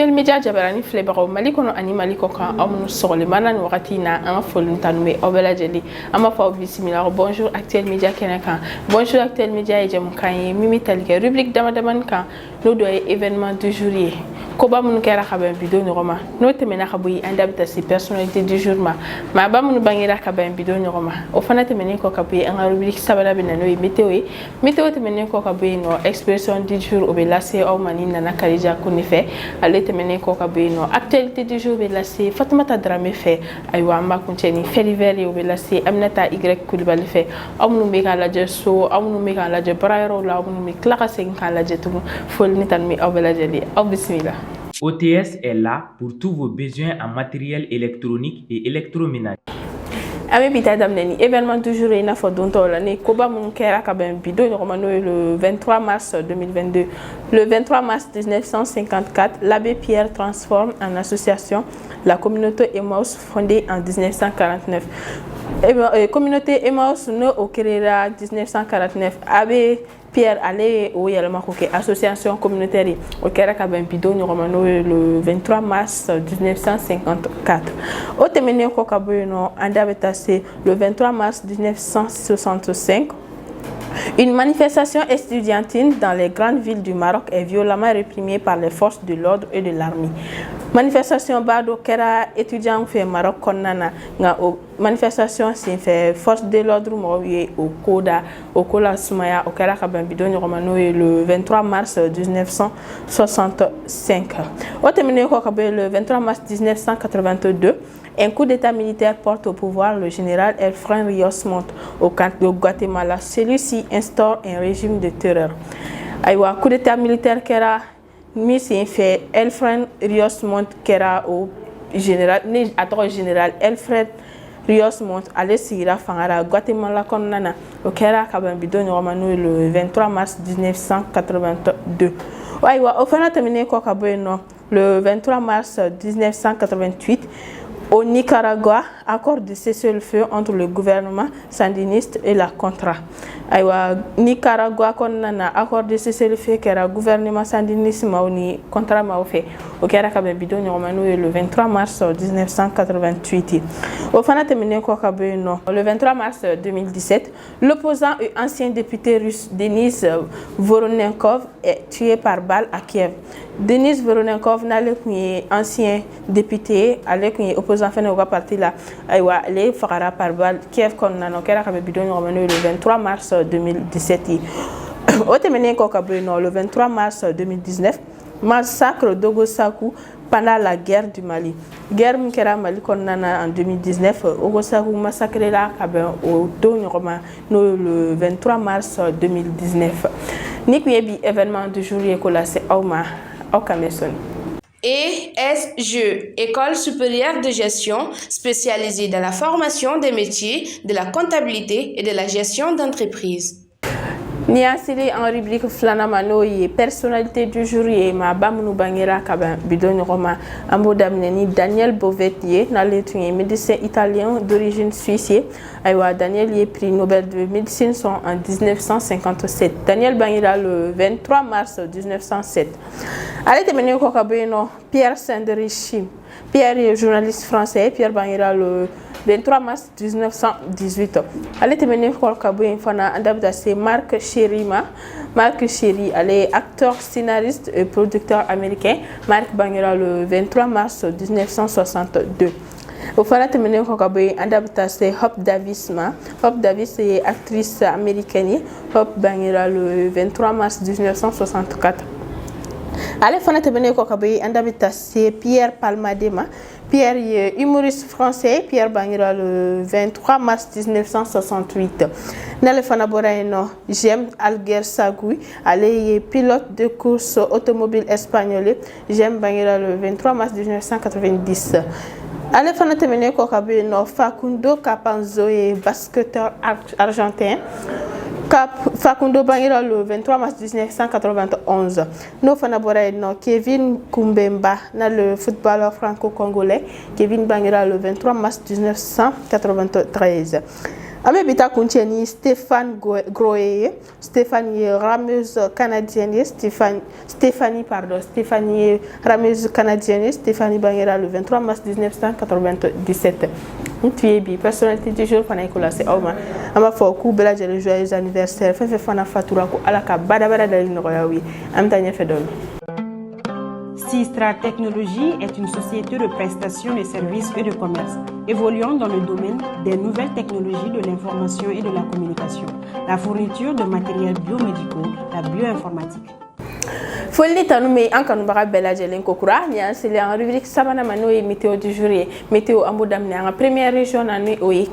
Actuel Media jabarani flebaro maliko no ani maliko kan amunu sogole manan wakati na an folun tanume obela jeli ama fa bismillah bonjour Actuel Media kenakan bonjour Actuel Media e jam kan mimi talike rubrique damadaman kan no do événement du jour ko ba mun kera xaben vidéo ni roma no temena xabuyi andabta si personnalité du jour ma ba mun bangira xaben vidéo ni roma o fana temene ko kabuyi en rubrique sabala bina no météo temene ko kabuyi no expression du jour o be lassé o manina na karija kuni fe ale temene ko kabuyi no actualité du jour be lassé Fatoumata Dramé fe aywa ma kunteni feriveri o be lassé Aminata Y Coulibaly fe amunu me ka laje so amunu me ka laje brairo la amunu me klaka sen ka laje tumu fol ni tan mi obela jeli au bismillah. OTS est là pour tous vos besoins en matériel électronique et électroménager. Ami bita damneni événement du jour ina fo donto la ni koba mun kera ka ben bido le 23 mars 2022. Le 23 mars 1954, l'abbé Pierre transforme en association la communauté Emmaüs fondée en 1949. Communauté Emmaüs no okerera 1949 abbé Pierre allait au Yalamakoke, association communautaire au Kerakaben Bido le 23 mars 1954. Au Temene Kokabuno, Andabetase, le 23 mars 1965. Une manifestation estudiantine dans les grandes villes du Maroc est violemment réprimée par les forces de l'ordre et de l'armée. Manifestation Bado Kera étudiant fait Maroc Konana nga manifestation c'est fait force de l'ordre moye au Kola Soumaya au Kera Kabambidon Romano le 23 mars 1965. Au terminé le 23 mars 1982. Un coup d'état militaire porte au pouvoir le général Elfren Rios Montt au Guatemala. Celui-ci instaure un régime de terreur. Aïwa, coup d'état militaire qui era mis fait Elfren Rios Montt qui era au général Elfren Rios Montt allait sira fangara Guatemala konnana au Kera Kabambidon Romano le 23 mars 1982. Aïwa, au final terminé quoi le 23 mars 1988. Au Nicaragua, accord de cessez-le-feu entre le gouvernement sandiniste et la Contra. Aïwa Nicaragua konnana accord de cessez-le-feu que le gouvernement sandiniste maoni Contra maofé au Kerakabe bidon romano le 23 mars 1988. Au final terminé Kokabeno le 23 mars 2017, l'opposant et ancien député russe Denis Voronenkov est tué par balle à Kiev. Denis Voronenkov ancien député opposant au parti là aywa les fera par balle Kiev konnana Kerakabe bidon romano le 23 mars 2017. Au terminé le 23 mars 2019, massacre d'Ogosaku pendant la guerre du Mali. Guerre Mkera Mali en 2019, Ogosaku massacré la au le 23 mars 2019. Nikwebi événement du jour c'est Auma au Cameroun. ESG, École supérieure de gestion spécialisée dans la formation des métiers de la comptabilité et de la gestion d'entreprise. Niasili en rubrique Flanamano y personnalité du jour y ma bamunu bangera kaban bidon roma ambodamneni Daniel Bovetier médecin italien d'origine suisse. Aywa Daniel y prix Nobel de médecine sont en 1957. Daniel Bangera le 23 mars 1907. Allez terminer kokabeno Pierre Saint-Richie. Pierre est journaliste français. Pierre Bangera le 23 mars 1918. Allez terminer kokabeno fana adapté Marc Chérima. Marc Chéry, elle est acteur, scénariste et producteur américain. Marc Bangera le 23 mars 1962. Au final, terminé kokabeno adapté Hope Davis. Hope Davis est actrice américaine. Hope Bangera le 23 mars 1964. Allez, fana tebene ko kabe andabita c'est Pierre Palmadema. Pierre est humoriste français. Pierre Bangira le 23 mars 1968. Nale fana boraino J'aime Alguer Sagui. Allez, pilote de course automobile espagnol. J'aime Bangira le 23 mars 1990. Allez, fana tebene ko kabe no Facundo Capanzo est basketteur argentin. Facundo Bangira le 23 mars 1991. Nous faisons Kevin Kumbemba, le footballeur franco-congolais. Kevin Bangira le 23 mars 1993. Amé bita kuncheni Stéphane Groye, Stéphanie rameuse canadienne, Stéphanie rameuse canadienne, Stéphanie Banguera le 23 mars 1997. Tu es bi personnalité du jour fana ikola c'est Auma ama fo ku bela jere joyeux anniversaire fe fana fatura ko alaka bada dali no yawi am tanya fe don. Sistra Technologies est une société de prestation de services et de commerce, évoluant dans le domaine des nouvelles technologies de l'information et de la communication, la fourniture de matériels biomédicaux, la bioinformatique. Folli tanume ankanu baga bela jelen kokura nya sele en rubrique sabana manoy météo du jour météo amodam ne en première région nani oy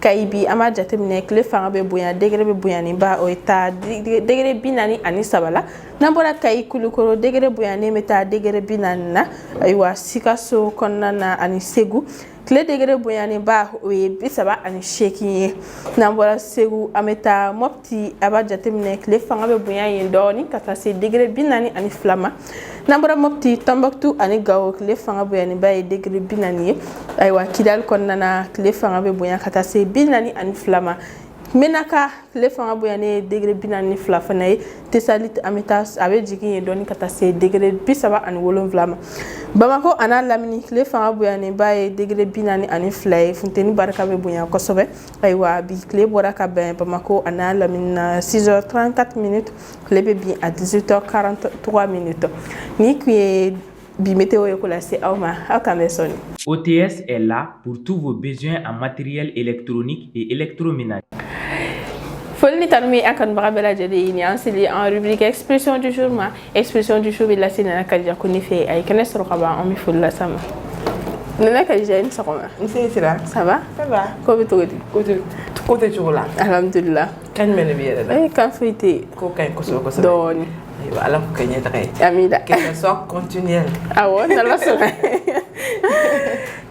kayibi ama jatemne kle fanga be boya degré be boya ni ba o ta degré binani ani sabala nambora kayi kulukoro degré boya ne meta degré binani na aywa sikaso konnana ani segu kle degré boyani ba oye bisaba ani shekiye nambora segu ameta mopti aba jatemne kle fanga be boyani doni kata se degré binani ani flama nambora mopti Tombouctou ani gawo kle fanga boyani ba degré binani aywa kidal konnana kle fanga be boyani kata se binani ani flama menaka kle fanga boyani degré binani flafanaye tesalit ameta abe jikiye doni kata se degré bisaba ani wolon flama Bamako ana lamini kle fanga boyani baye degré binani ani flay funteni baraka be boyan kosobe aywa bi kle boraka ben Bamako ana lamina 6h34 minutes kle be bi à 18h43 minutes ni qui bi météo écola c'est Auma Akameson. OTS est là pour tous vos besoins en matériel électronique et électroménager. Folli tanmi akan bagabela jede ini anseli en rubrique expression du jour ma expression du jour la sina kadja koni fe ay kenesro khaba on mi fulla sama nana kadja en sakoma Sira ça va ko bi togodi côté chocolat alhamdulillah kan mena bi yela ay kan fité ko kay ko so doni aywa ala ko kay ñeta kay amida que ce soit continuel awo na la so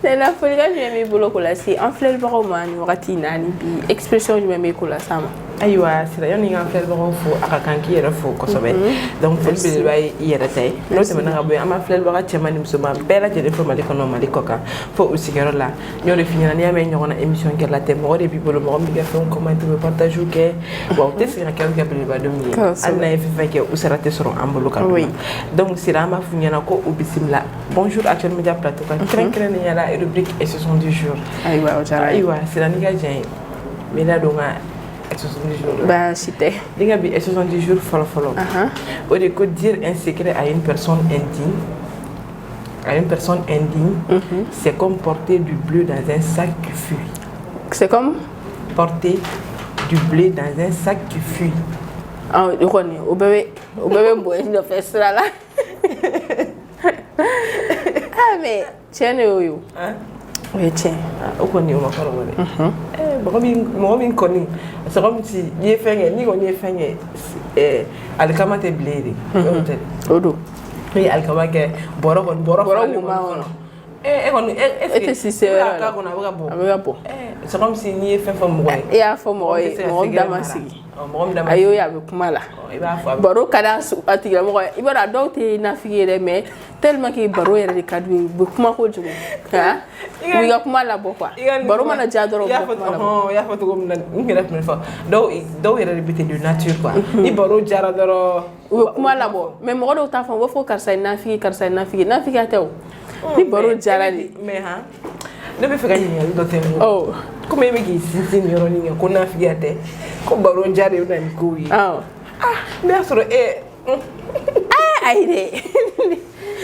c'est la folie que je me bolo ko la si en flel baro man wakati nani bi expression je me ko la sama aywa sira yon nga flel baro fo aka kanki yera fo ko sobe donc fo bi bay yera tay no te na ngabo ama flel baro chema nim so ma bela je defo mali ko no mali ko ka fo aussi gero la ñoo de finira ni amé ñogona émission ke la té mo de bi bolo mo mi ga fo comment me partage ke waaw te sira ke ga bi ba do mi alna fi feke usara te soro ambolo ka donc sira ma fu ñana ko ubisimla bonjour actuel media plateau ka kren ni yala rubrique et ce sont du jour aywa ojara aywa sira ni ga jey mi la do nga et ce sont du jour bah cité dinga bi et ce sont du jour follow au de dire un secret à une personne indigne c'est comme porter du bleu dans un sac qui fuit. C'est comme porter du blé dans un sac qui fuit. Ah, au bébé boy de faire ça là. Ah mais tiens yo. Hein? Oui tiens. Au connait on va faire moi bien connu. C'est comme si il est fait ni on y est fait alkama te blé. Odo. Oui alkama ke boro et si c'est c'est comme si ni est fait femme moi. Et à femme moi damasi. Ayo ya be kuma la. Baro kada su atiga mo ibara docteur na figere mais tellement que baro yere de kadu be kuma ko jugo. Ha? Wi ga kuma la bo kwa. Baro mana jadoro ya fa to gom nan ngi def men fa. Do yere de bité de nature quoi. Ni baro jara doro kuma la bo mais mo do ta fa wo fo karsa na figi atew. Ni baro jara ni mais ha. Ne be fega ni do tem. Oh. Como é que se yoro ni ko na figi ate. Ko baro jara na ni ko yi. Ah. Bien sûr aïe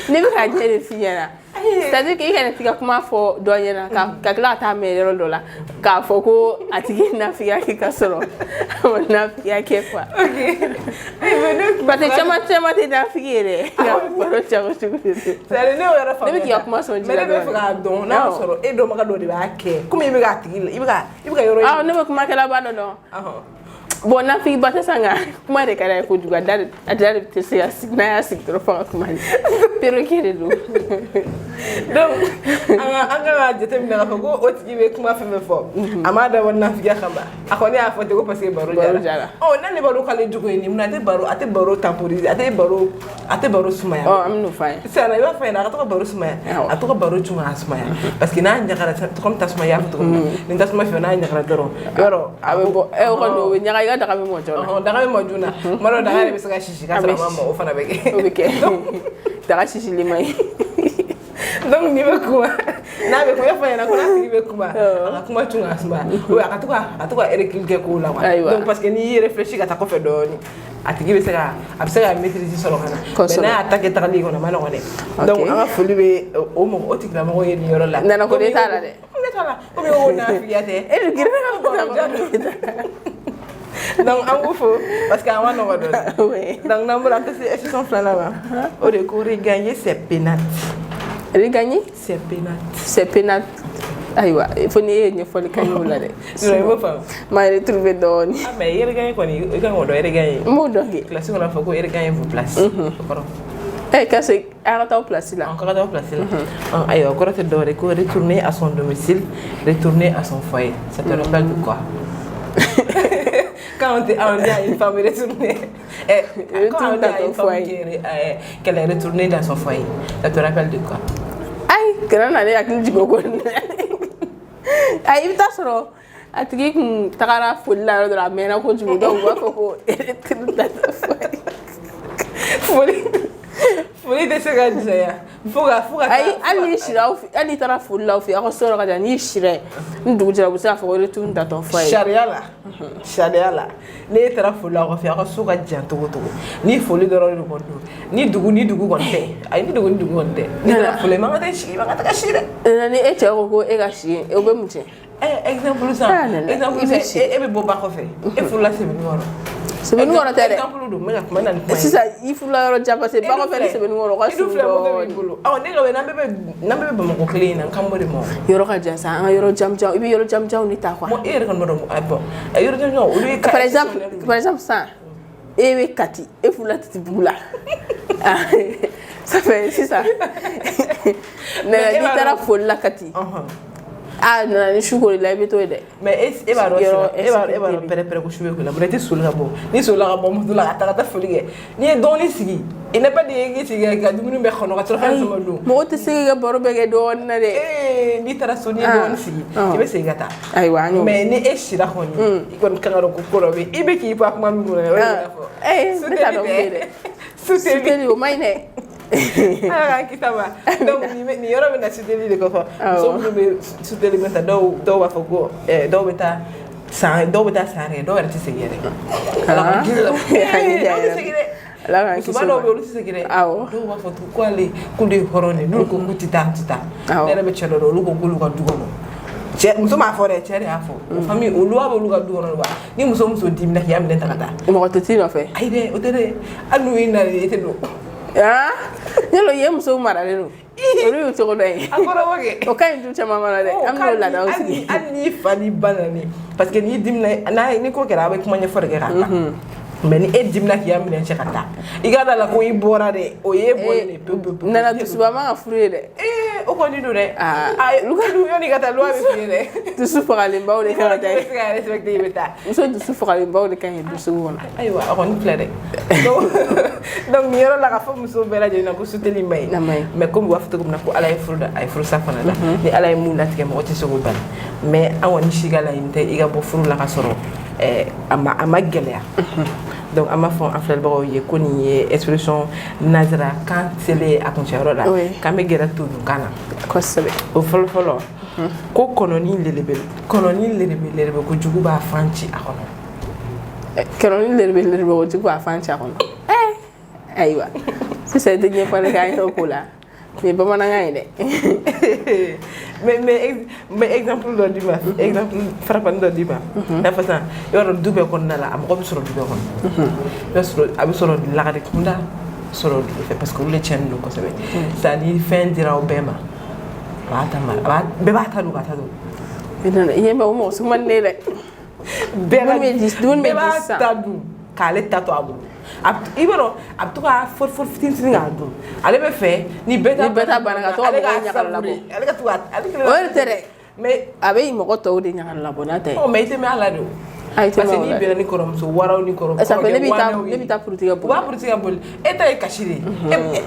ne be ka jere fiyana c'est-à-dire que il y a tika kuma fo do yena ka kla ta me yoro dola ka fo ko atigi na fiya ki ka soro na fiya ke fa OK but chama te na fiyere ka baro chama chugu c'est ne yoro fa ne be ki kuma so jira do fa don na soro e do maka do de ba ke kuma ibe ga tigi ibe ga yoro ah ne be kuma kala ba do bon na fi bata sanga kuma de kara ko juga dal adal te se asigna asig tro fa kuma pero kire do donc anga jete mi na fa go o tigi be kuma fe me fo amada wonna fi ga khamba akoni a fote ko parce que baro jara oh nan le baro kale jugo ni muna te baro temporiser ate baro sumaya oh am no fa ça na yo fa na to baro sumaya ato baro junga sumaya parce que na nyakara comme ta sumaya to ni ta sumaya na nyakara doro yoro abe bo e ko do nyaka ga daga mo jona daga mo juna maro daga le bisa shishi ka sama mama o fana beke obeke daga shishi limai donc ni be kuma na be ko ya fa na ko na ti be kuma kuma tunga sumaya o akatuka erekilke ko la donc parce que ni réfléchir ka ta ko fe doni atigi be se ka absega maîtriser solo kana na attaque ta li ko na mana ko de donc anga fulu be o mo o tikla mo yeni yoro la na ko de tala de ko be o na fiyate e le girena ko donc en gros parce qu'à un moment donné donc nous avons fait son plan là-bas au décours regagner c'est pénat regagner c'est pénat aywa il faut ne faut le kanyo la de non pas ma retrouver doni ah mais il regagner quoi il gagne on doit regagner mo dogi classe on a faut que il gagne vous place eh casse arrête au place là encore à place là aywa encore te doit retourner à son domicile retourner à son foyer ça te rappelle de quoi quand on dit à une femme retourner quand on dit à une femme qu'elle est retournée dans son foyer, ça te rappelle de quoi? Aïe, que l'on a dit que tu aïe, il t'a soro. A tigi kun tagara foli la de la mena ko jugu donc wa ko foli de se ga dia fuga ay ali shira fi ali tara foli la fi ako soro ga ni shira ndugu jira bu sa fa ko tun da ton foyer sharia la ne tara foli la ko fi ako suga janto to ni foli do ro ko do ni dugu ko te ay ni dugu ko te ni tara foli ma ga shi ma ga shira ni e che ko e ga shi e be mu che exemple ça e be bo ba ko fe e foli la se bi woro c'est venu on a terre exemple do me ga kuma nan c'est ça il faut la ro jaba c'est ba ko fe c'est venu on ko su do ah ne ga na be ba ko clean nan kam mo yoro ka jansa an yoro jamjam ibi yoro jamjam ni ta quoi mo e kan mo do bon yoro jamjam o lui par exemple ça e we kati e fula titi bula ça fait c'est ça mais ni tara folla kati ah na ni shukuri la bito de mais e ba ro pere ko shuwe ko la brete sulga bo ni sulga bo mo dula ta folige ni doni sigi il n'est pas de sigi ga dumunu be khono ka trofa sama do mo te sigi ga boro be ga don na de ni tara soni don sigi ibe sigi gata ay wa no mais ni e shira khoni ikon kangaro ko korobe ibe ki pa kuma mi ngona c'est ça donc souteli o mai ne ah kitaba donc ni yoro be na souteli de ko fa so mo be souteli meta do wa fogo do beta sa re do era tisegere ala la ki so do be tisegere awo do wa foto ko ale kunde horone no ko kutita nera be chelo do lu ko gulu ka dugono che muso ma fore chere afo fami oluwa bo lu ka dugono ba ni muso dimna yam den takata mo ko titi no fe ai de o tere anu ina ite do ah yelo yem so mara le no olu to ko dai akora wage o kan du chama mara de am no la da aussi ani fani banani parce que ni dimna na ni ko kera ba kuma nya fore ga mais ni e dimna ki yam ne chekata igada la ko i bora de o ye bonne pe nana to suba ma fure de o ko ni do de ay lu ka du yoni gata lo be fure de to su fara le bawo de kan ta respecter beta so to su fara le bawo de kan du su wona aywa o ni plere donc ni yoro la ka fo muso bela je na ko suteli may mais comme wa futo na ko ala e fruda ay fru safana da ni ala e mun latike mo ti so go ban mais awon shigala inte iga bo fru la ka soro ama gelea donc ama fon afel bawo ye ko ni expression nazra quand c'est les akonchero la kame gera to kana ko sabe o folo ko kononi lelebe ko jugu ba fanci akono kononi lelebe ko jugu ba fanci akono aywa c'est de nie pare ga to kula mais ba mana ngay de mais exemple do dima exemple frappant do dima da façon yoro dube kon na la am ko soro dube kon soro abi soro la ga kunda soro dube parce que le chen do ko sabe ça dit fin dira obema ba ta ma ba be ba ta do ina yemba mo so man ne de bɛɛ b'a ta dun k'ale ta to a bolo i b'a dɔn a bɛ to ka fɔri fitinin k'a dun ale bɛ fɛ ni bɛɛ ta banna ka to ka mɔgɔw ɲaga labɔ ale ka to ka o yɛrɛ tɛ dɛ mais a bɛ mɔgɔ tɔw de ɲaga labɔ n'a tɛ mais i tɛ mɛn a la de parce que n'i bɛnna ni kɔrɔmuso waraw ni kɔrɔmuso ça fait ne bɛ taa purutigi ka boli u b'a purutigi ka boli e ta ye kasi de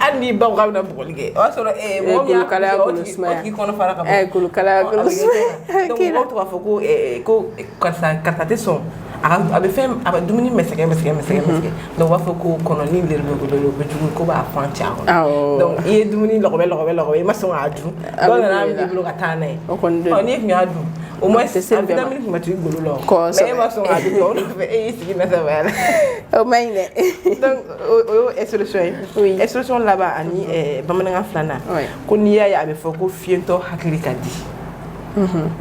hali n'i baw k'a bɛna bɔgɔli kɛ o y'a sɔrɔ mɔgɔ min y'a o tigi kɔnɔ fara ka bɔ golokalaya golo sumaya donc mɔgɔw to k'a fɔ ko karisa tɛ sɔn a bɛ fɛn a bɛ dumuni mɛsɛgɛ donc u b'a fɔ ko kɔnɔni lere bɛ bolo o bɛ jugu ko b'a fan ci a kɔnɔ donc i ye dumuni lɔgɔbɛ i ma sɔn k'a dun dɔw nana minɛ i bolo ka taa n'a ye n'i tun y'a dun au moins a vitamine tun bɛ to i golo la mais e ma sɔn k'a dun tɔw nɔfɛ e y'i sigi nasabaya la o ma ɲi dɛ donc o ye solution ye solution laban ani bamanankan filanan ko n'i y'a ye a bɛ fɔ ko fiyentɔ hakili ka di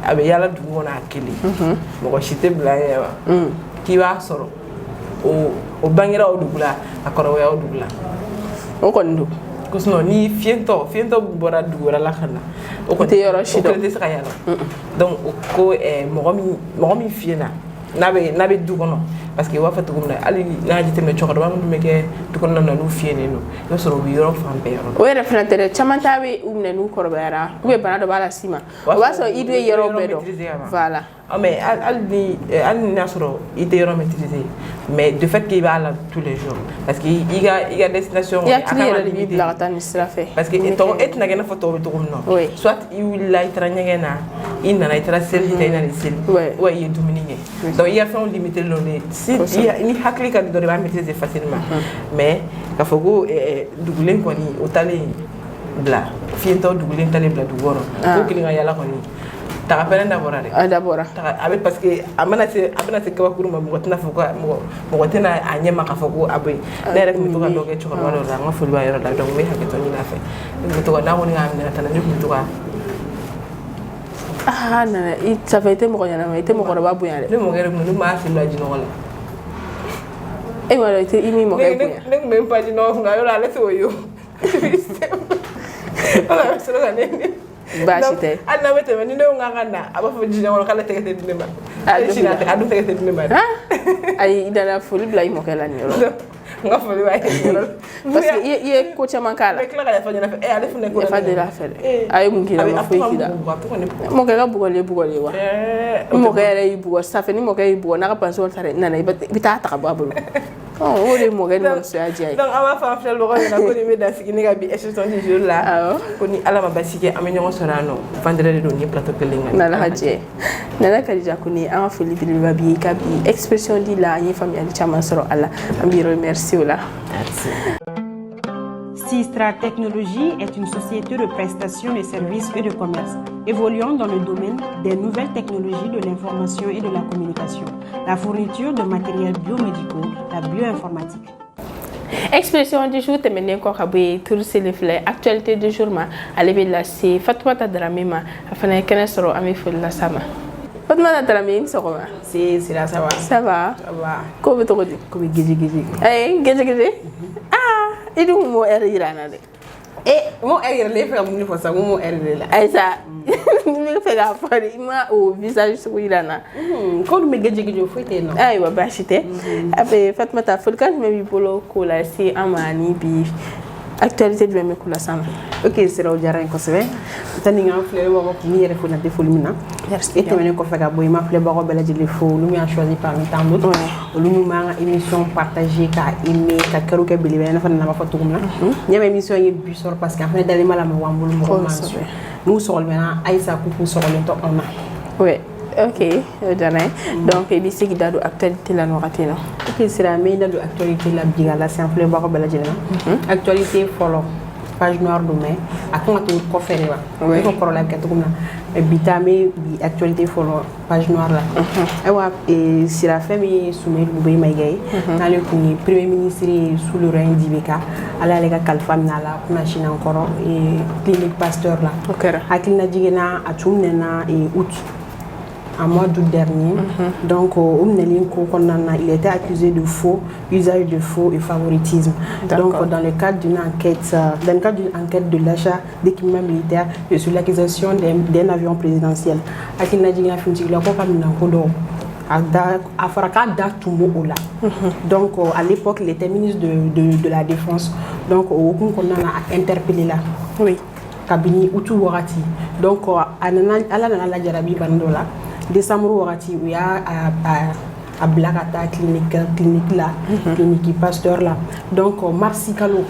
a bɛ yala dugu kɔnɔ a kelen mɔgɔ si tɛ bila ɲɛ wa k'i b'a sɔrɔ o bangera o dugu la a kɔrɔbaya o dugu la o kɔni don ko sinon ni fiyentɔ bɔra dugu wɛrɛ la ka na o kɔni tɛ yɔrɔ si dɔn o kelen tɛ se ka yala donc ko mɔgɔ min fiyena n'a bɛ du kɔnɔ parce que u b'a fɔ cogo min na hali n'a jateminɛ cɛkɔrɔba minnu bɛ kɛ du kɔnɔna na n'u fiyenen don i b'a sɔrɔ u bɛ yɔrɔ fan bɛɛ yɔrɔ o yɛrɛ fana tɛ dɛ caman ta bɛ u minɛ n'u kɔrɔbayara ou bien bana dɔ b'a la s'i ma o b'a sɔrɔ i bɛ yɔrɔ bɛɛ dɔn voilà mais hali ni n'a sɔrɔ i tɛ yɔrɔ maîtriser mais de fait que i b'a la tous les jours parce que i ka destination i hakili yɛrɛ de b'i bila ka taa nin sira fɛ parce que e tɛna kɛ i n'a fɔ tɔw bɛ cogo min na soit i wulila i taara ɲɛgɛn na i nana i taara seli ta i nana seli ou i ye dumuni kɛ donc i ka fɛnw limité don de ni hakili ka di dɔ de b'a maîtriser facilement mais k'a fɔ ko dugulen kɔni o talen bila fiyentɔ dugulen talen bila dugu kɔnɔ ko kelen ka yala kɔni taga pɛrɛn dabɔra dɛ a dabɔra a bɛ parce que a bɛna se kabakuru ma mɔgɔ tɛna fɔ ko mɔgɔ tɛna a ɲɛ ma k'a fɔ ko a bɛ ne yɛrɛ tun bɛ to ka dɔ kɛ cɛkɔrɔba dɔ la an ka foli b'a yɔrɔ la donc n bɛ hakɛtɔ ɲini a fɛ ne tun bɛ to ka n'a kɔni k'a minɛ ka taa ne tun bɛ to ka nana ça fait i tɛ mɔgɔ ɲɛnama i tɛ mɔgɔkɔrɔba bonya dɛ ne mɔkɛ yɛrɛ tun ne m'a fili la jinɔgɔ la e ma dɔn i m'i mɔkɛ bonya ne tun bɛ n pa jinɔgɔ kunna yɔrɔ ale t'o ye o ala bɛ sɔrɔ ka ne baasi tɛ hali n'a bɛ tɛmɛ ni ne ko k'an ka na a b'a fɔ jinɔgɔ k'ale tɛgɛ tɛ di ne ma a dun tɛgɛ tɛ di ne ma dɛ ayi i nana foli bila i mɔkɛ la nin yɔrɔ la n ka foli b'a ye yɔrɔ parce que i ye ko caman k'a la bɛ tila ka yafa ɲɛna fɛ ale fana ko yafa deli a fɛ dɛ a ye mun k'i la ma foyi k'i la mɔkɛ ka bugɔli wa ni mɔkɛ yɛrɛ y'i bugɔ sisan fɛ ni mɔkɛ y'i bugɔ n'a ka pension taara nana i bɛ taa ta ka bɔ a bolo o de ye mɔkɛ ni musoya diya ye donc an b'a fɔ an filɛbagaw ɲɛna ko nin bɛ dansigi ne ka bi émission du jour la ko ni ala ma basi kɛ an bɛ ɲɔgɔn sɔrɔ yan nɔ vendredi don ni plateau kelen kan n'ala ka jɛ Nana Kadija Kone an ka foli belebeleba b'i ye ka bi expression di la an ye faamuyali caman sɔrɔ a la an b'i remercier o la Sistra Technologies est une société de prestation de services et de commerce évoluant dans le domaine des nouvelles technologies de l'information et de la communication, la fourniture de matériels biomédicaux, la bioinformatique. Expression du jour tɛmɛnen kɔ ka bɔ yen turusi le filɛ actualité du jour ma ale bɛ lase Fatumata Darame ma a fana ye kɛnɛ sɔrɔ an bɛ foli lasa ma Fatumata Darame i ni sɔgɔma Sira ça va ça va ko bɛ cogo di ko bɛ geji ayi geji i dun m'o heure yira n na dɛ m'o heure yɛrɛ la e fɛ ka mun de fɔ sisan ko m'o heure de la ayisa n bɛ fɛ k'a fɔ de i ma o visage sugu yira n na ko dun bɛ geji o foyi tɛ yen nɔ ayiwa baasi tɛ a bɛ Fatumata folikan jumɛn b'i bolo k'o lase an ma ni bi actualité jumɛn bɛ k'o lase an ma ok Sira o diyara n ye kosɛbɛ tani n ka filɛbagaw kun b'i yɛrɛ fo dante foli min na e tɛmɛnen kɔfɛ ka bɔ yen ma filɛbagaw bɛɛ lajɛlen fo olu min y'a choisi parmi tant d'autres olu min b'an ka émission partager ka aimer ka kɛrɛw kɛ belebele ne fana na b'a fɔ cogo min na ɲɛ bɛ émission ye bi sɔrɔ parce que an fana dalen b'a la mɛ w'an bolo mɔgɔ ma su n'u sɔgɔlen Aïssa Kuku sɔgɔlen tɔ anw na oui ok o diyara n ye donc i bɛ se k'i da don actualité la nin wagati in na ok Sira n bɛ da don actualité la bi ka lase an filɛbagaw bɛɛ lajɛlen ma actualité fɔlɔ page noire don mais a kan ka to kɔfɛ de wa i ko kɔrɔla bɛ kɛ cogo min na mais bi ta an bɛ bi actualité fɔlɔ page noire la ayiwa Sira fɛn min ye Sumeli Bubey Mayiga ye n'ale kun ye premier ministre ye sous le règne d'Ibeka ale y'ale ka kalifa minɛ a la kunna sini an kɔrɔ clinique Pasteur la hakilina jiginna a tun minɛna août en mois d'août dernier. Donc, il était accusé de faux, usage de faux et favoritisme. Donc, dans le cadre d'une enquête, de l'achat d'équipements militaires et sur l'accusation d'un avion présidentiel. a fɔra k'a da tun b'o la donc à l'époque il était ministre de la défense donc o hukumu kɔnɔna na a interpellé la oui kabini utu wagati donc ala nana lajarabi bani dɔ la décembre wagati u y'a a bila ka taa clinique la clinique Pasteur la donc marsi kalo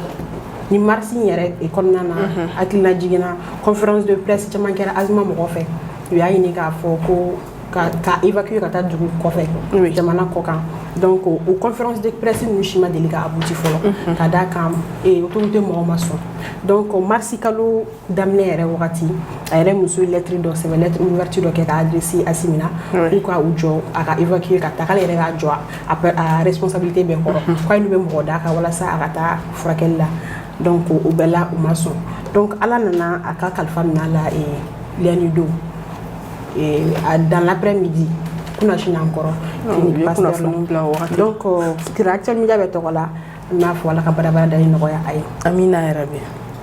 ni marsi yɛrɛ kɔnɔna na hakilina jiginna conférence de presse caman kɛra Azuma mɔgɔ fɛ u y'a ɲini k'a fɔ ko ka évacuer ka taa dugu kɔfɛ jamana kɔ kan donc o conférence de presse ninnu si ma deli ka abouti fɔlɔ ka d'a kan autorité mɔgɔw ma sɔn donc marsi kalo daminɛ yɛrɛ wagati a yɛrɛ muso ye lettre dɔ sɛbɛn lettre ouverture dɔ kɛ k'a adressé Asimina k'u ka u jɔ a ka évacuer ka taa k'ale yɛrɛ k'a jɔ a responsabilité bɛɛ kɔrɔ k'ale bɛ mɔgɔ d'a kan walasa a ka taa furakɛli la donc o bɛɛ la u ma sɔn donc ala nana a ka kalifa minɛ a la lundi don dans l'après-midi kuna sini encore donc kira actuel media bɛ tɔgɔ la n'a fɔ ala ka barabara da nɔgɔya a ye amina yarabi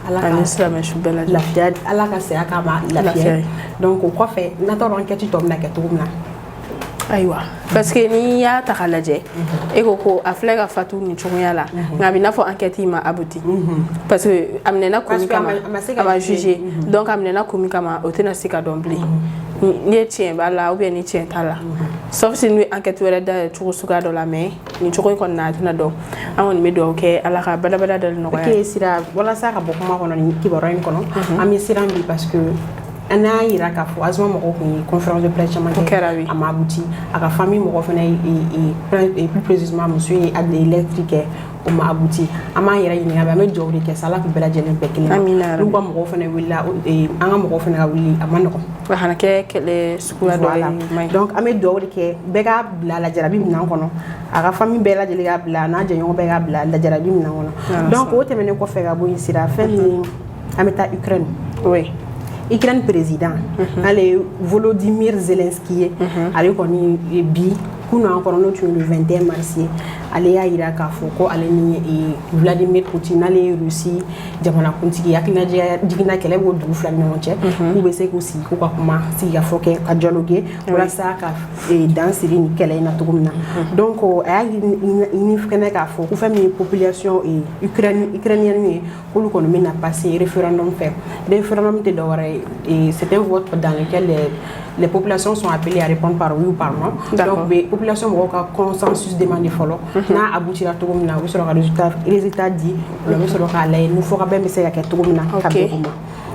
ala ka silamɛ su bɛɛ lajɛlen lafiya ala ka saya k'a ma lafiya donc o kɔfɛ n'atɔ dɔn enquête tɔ bɛna kɛ cogo min na ayiwa parce que n'i y'a ta k'a lajɛ e ko a filɛ ka fatu nin cogoya la nka a bɛ n'a fɔ enquête ma abouti parce que a minɛna kun min kama a ma jugé donc a minɛna kun min kama o tɛna se ka dɔn bilen ni ye tiɲɛ b'a la ou bien ni tiɲɛ t'a la sauf si ni enquête wɛrɛ da cogo suguya dɔ la mais nin cogo in kɔni na a tɛna dɔn an kɔni bɛ dugawu kɛ ala ka badabada dali nɔgɔya ok sira walasa ka bɔ kuma kɔnɔ nin kibaruya in kɔnɔ an bɛ siran bi parce que an y'a yira k'a fɔ Azuma mɔgɔw kun ye conférence de presse caman kɛ a ma abouti a ka famille mɔgɔ fana ye plus précisément muso ye lettre kɛ o ma abouti an b'an yɛrɛ ɲininka an bɛ dugawu de kɛ sa ala k'u bɛɛ lajɛlen bɛɛ kelen n'u ka mɔgɔw fana wulila an ka mɔgɔw fana ka wuli a ma nɔgɔn a kana kɛ kɛlɛ suguya dɔ ye donc an bɛ dugawu de kɛ bɛɛ k'a bila lajarabi minɛn kɔnɔ a ka famille bɛɛ lajɛlen k'a bila a n'a jɛɲɔgɔn bɛɛ k'a bila lajarabi minɛn kɔnɔ donc o tɛmɛnen kɔfɛ ka bɔ yen sira fɛn min an bɛ taa Ukraine oui Ukraine président ale Volodymyr Zelensky ye ale kɔni bi kunun kɔnɔ n'o tun ye le 21 mars ye ale y'a yira k'a fɔ ko ale ni Vladimir Poutine ale ye Russie jamanakuntigi hakilina jiginna kɛlɛ b'o dugu fila ni ɲɔgɔn cɛ k'u bɛ se k'u sigi k'u ka kuma sigikafɔ kɛ ka dialogue walasa ka dan siri ni kɛlɛ in na cogo min na donc a y'a ɲini fɛnɛ k'a fɔ ko fɛn min ye population ukrainienne ye k'olu kɔni bɛna passer référendum fɛ référendum tɛ dɔwɛrɛ ye c'est un vote dans lequel les populations sont appelées à répondre par oui ou par non donc les populations mɔgɔw ka consensus demandé fɔlɔ n'a aboutira cogo min na u bɛ sɔrɔ ka résultat di o la u bɛ sɔrɔ k'a lajɛ ni fɔ ka bɛn bɛ se ka kɛ cogo min na ka bɛn o ma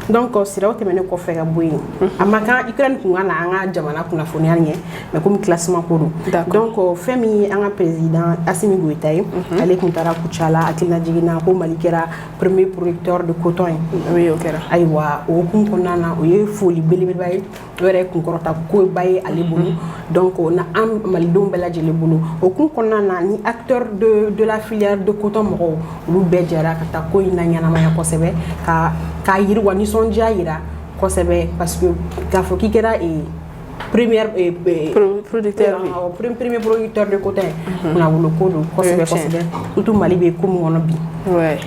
donc siraw tɛmɛnen kɔfɛ ka bɔ yen a ma kan Ukraine kun ka na an ka jamana kunnafoniya ɲɛ mais komi classement ko don donc fɛn min ye an ka président Assimi Goïta ye ale kun taara Kucala hakilina jiginna ko Mali kɛra premier producteur de coton ye oui o kɛra ayiwa o hukumu kɔnɔna na o ye foli belebeleba ye o yɛrɛ kunkɔrɔta koba ye ale bolo donc na an malidenw bɛɛ lajɛlen bolo o hukumu kɔnɔna na ni acteur de la filière de coton mɔgɔw olu bɛɛ jɛra ka taa ko in na ɲɛnamaya kosɛbɛ k'a yiriwa nisɔndiya yira kosɛbɛ parce que k'a fɔ k'i kɛra premier producteur de coton kuna wolo ko don kosɛbɛ kosɛbɛ surtout Mali bɛ ko min kɔnɔ bi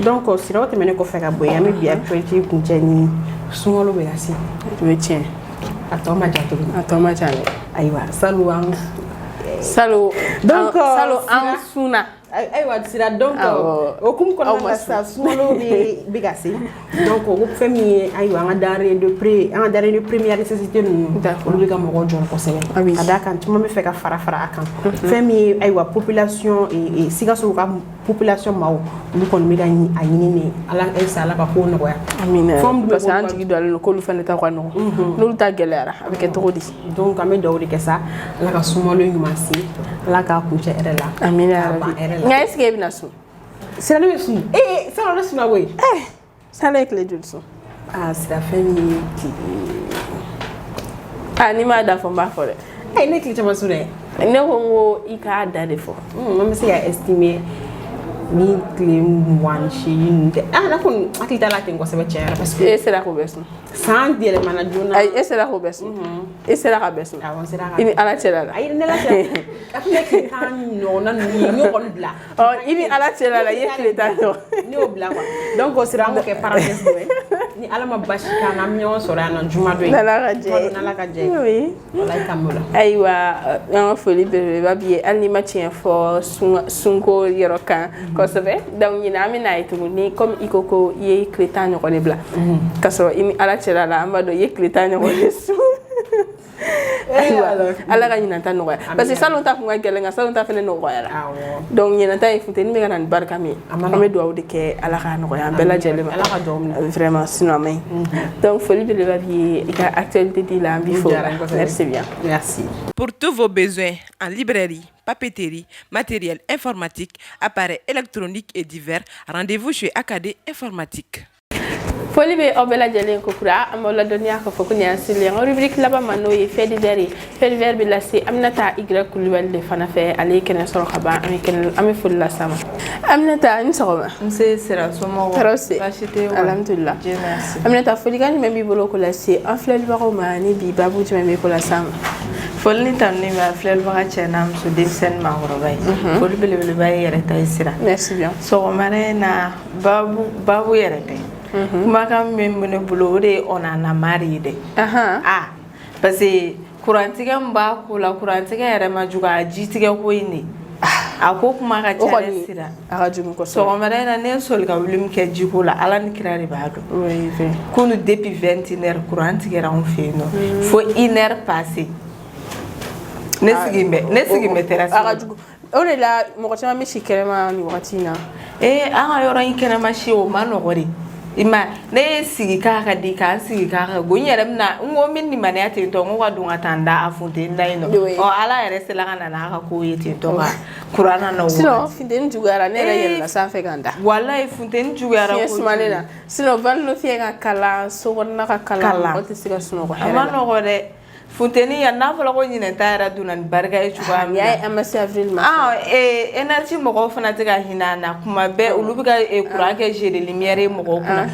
donc siraw tɛmɛnen kɔfɛ ka bɔ yen an bɛ bi actualité kuncɛ ni sunkalo bɛ ka se o ye tiɲɛ a tɔ ma jan tuguni a tɔ ma jan dɛ ayiwa salon an sunna ayiwa sira donc o hukumu kɔnɔna la sa sunkalo bɛ ka se donc o fɛn min ye ayiwa an ka denrée de première nécessité ninnu olu bɛ ka mɔgɔw jɔrɔ kosɛbɛ ka d'a kan caman bɛ fɛ ka fara a kan fɛn min ye ayiwa population Sikaso ka population maaw olu kɔni bɛ ka a ɲini de ala ka ko nɔgɔya parce que an jigi dɔlen don k'olu fana ta ka nɔgɔ n'olu ta gɛlɛyara a bɛ kɛ cogo di donc an bɛ dugawu de kɛ sa ala ka sunkalo ɲuman se ala k'a kuncɛ hɛrɛ la amina yarabi nka est-ce que e bɛna sun sira ne bɛ sun sira ne sunna koyi sala ye tile joli sun sira fɛn min ye n'i m'a da fɔ n b'a fɔ dɛ ne tile caman sun dɛ ne ko n ko i k'a da de fɔ an bɛ se ka estimer ni tile 28 na kun akita la ten ko sebe chere parce que sera ko besu sans dire mana jona ay sera ko besu sera ka besu on sera ini ala cela la ay ne la chere après que tan no na ni on bla oh ini ala cela la yekle ta no ni o bla quoi donc on sera ngo ke parenthèse do ni ala ma bashika na mnyo sora na juma do na la ka je oui wallahi kamula aywa en folie be ba biye alni ma tien fo sunko yerokan ko sebe donc ni na amina itu ni comme ikoko ye kletan ko le bla kaso ini ala cela la amba do ye kletan ko le su ala ka nyina tan no parce que salon ta kunga gelenga salon ta fene no ya donc nyina ta ifute ni me kana barka mi ame do awde ke ala ka no ya bela jele ala ka do vraiment sinon mais donc folie de la vie et actualité de la vie merci bien merci Pour tous vos besoins en librairie, papeterie, matériel informatique, appareils électroniques et divers, rendez-vous chez Acadé Informatique. Folie be obela jele ko kura amola donia ko foko ni asile en rubrique laba manoye fait divers bi la si amnata y kulwel de fana fe ale kene soro khaba ami kene ami ful la sama amnata ni soro Monsieur sera somo alhamdulillah Dieu merci. amnata folie gani membi bolo ko la si en flel baro mani bi babu ti membi ko la sama Folni tamni ma flel baka chenam su dinsen ma horobay. Fol bele bay yere tay sira. merci bien So mare na babu yere tay. Kuma kam memne bulore ona na maride. Parce que kurantiga mba kula kurantiga yere ma juga jitiga ko ini. Ako kuma ka chere sira. Aka jumu ko So mare na ne sol ka wulim ke jikola ala ni kirari bado. oui oui Kunu depuis 21h kurantiga ra on fait no. Faut 1h passer. Nesigime terasi. aka jumu ore la mo ko chama mi shikerema ni wakati na Anga yoro inkena mashi o manogori. Ima ne sigi kaka di ka sigi kaka go nyere mna ngo minni mane ati to ngo wadunga tanda afunte ndaino o ala yere sela kana na ka ko yeti to ka kurana no sino finden jugara ne ra yella sa fe ganda wallahi funten jugara yes malena sino vallo fiega kala so wonna ka kala o te siga suno ko hera manogore Funteni ya na fala ko nyine tayara dunan barga e chuba mi ya amasi avril ma energy mo fana tiga hinana kuma be ulubiga e kurake jere lumière mo kuna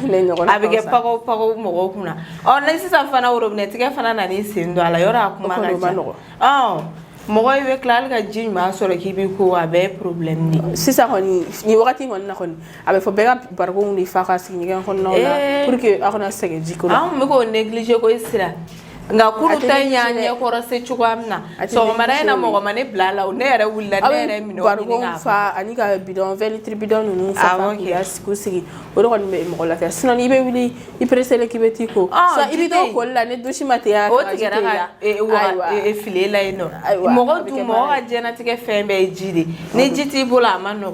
abige pago mo kuna on ne sisa fana urobne tiga fana na ni sindo ala yora kuma ka mo ibe klal ga jin ma soro kibi ko abe problem ni sisa honi ni wakati ngonna honi abe fo bega bargo ni faka sigi ngen honno la pour que akona sege jiko me ko négliger ko isira nga kunu tanya nya ko rase chugamna so maraina mo ko mane blala o nere wulla nere mino bargo fa ani ka bidon 20 litre bidon nu fa ya sikusi o do ko mo la fa sinon ibe wili i presele kibeti ko so ibi do ko la ne do shimate ya o tigera e file la ino mo ko du mo ga jena tike fembe jide ni jiti bula manno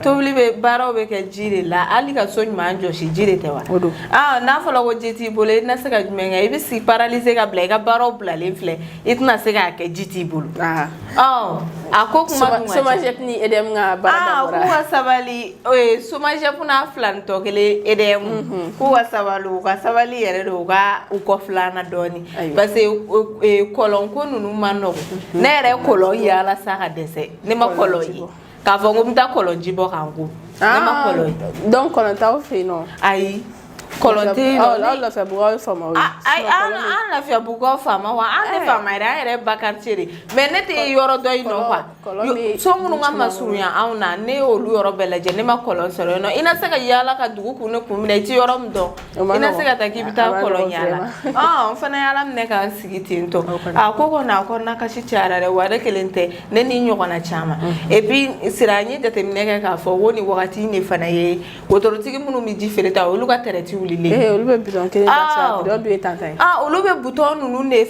to wili be baro be ke jide la ali ka so nyma anjo shi jide tewa na fala ko jiti bule na saka jumenga ibe si paralyser ka bla baro bla le fle itna se ga ke jiti bulu ako kuma soma jep ni edem nga barada bora ko sabali soma jep na flan to kele edem ko sabalu ka sabali yere do ga ko flana doni parce que kolon ko nunu manno nere kolon ya la saka dese ne ma kolon yi ka fo ngum ta kolon jibo kangu ne ma kolon donc kolon ta o fe no ai kolonti no la fa bugo fama la fa bugo fama wa ande fama ere bakarchiri menete yoro doy no kwa so ngunu ngama surunya auna ne olu yoro belaje ne ma kolon soro no ina saka yala ka dugu kunu kumine ti yoro mdo ina saka takibita kolon yala fana yala mne ka sigiti nto akoko na ko na kashi charare wada kelente ne ni nyoko na chama et puis siranyi detemine ka fo woni wakati ne fana ye wotorotigi munu mi jifereta olu ka tereti olu be bidon kele ta bidon du etantai olu be bouton nunu ne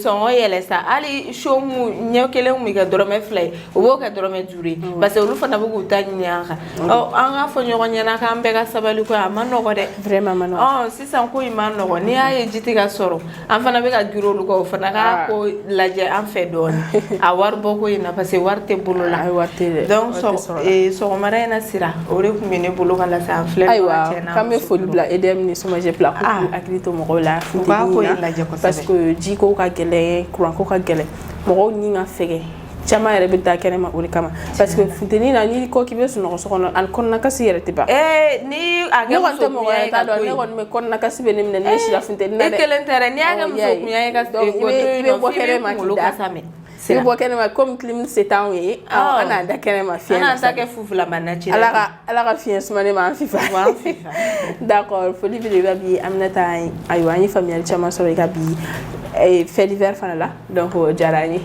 son yele sa ali shomu nyekele mu ga dorome flay o bo ka dorome dure parce que olu fana bugu tanyaka anga fo nyogo nyana ka mbega sabali ko amano ko de vraiment mano si san ko imano ko ni aye jiti ga soro am fana be ga giro lu ko fana ka ko laje am fe don a war boko ina parce que warte bulula donc so mara ina sira ore ku mene bulu kala sa flay kame bla edem ni soma je pla ko akilito mo la futi parce que jiko ka gele kuran ko ka gele mo ni nga fege chama yɛrɛ bɛ da kɛnɛma o de kama parce que funteni na ni ko k'i bɛ sunɔgɔ so kɔnɔ a kɔnɔna kasi yɛrɛ tɛ ban ni a ne kɔni tɛ mɔgɔ yɛrɛ t'a dɔn ne kɔni bɛ kɔnɔna kasi bɛ ne minɛ ne sira funteni na dɛ e kelen tɛ dɛ n'i y'a kɛ muso kunya ye ka i bɛ bɔ kɛnɛma k'i da i bɛ bɔ kɛnɛma comme clim se t'anw ye an n'a da kɛnɛma fiɲɛ na an ta kɛ fufulama na ci ala ka fiɲɛ sumalen ma an fifa d'accord foli belebeleba bi Aminata ayiwa an ye faamuyali caman sɔrɔ i ka bi fait divers fana la donc o diyara an ye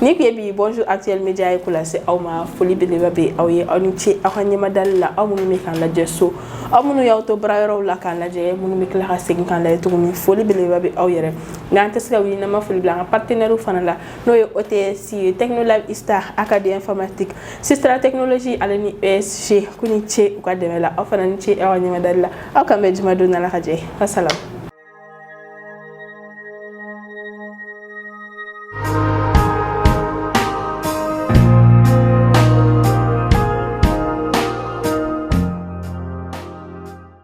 ni tun ye bi bonjour actuel média ye ko lase aw ma foli belebeleba bɛ aw ye aw ni ce aw ka ɲɛmadali la aw minnu bɛ k'an lajɛ so aw minnu y'aw to baarayɔrɔw la k'an lajɛ minnu bɛ tila ka segin k'an lajɛ tuguni foli belebeleba bɛ aw yɛrɛ nka an tɛ se ka wuli n'an ma foli bila an ka partenaires fana la n'o ye OTS ye Technolab Star Acadie Informatique Sistra Technologie ale ni ESG ku ni ce u ka dɛmɛ la aw fana ni ce aw ka ɲɛmadali la aw kan bɛ juma don n'Ala ka jɛ ye wasalaam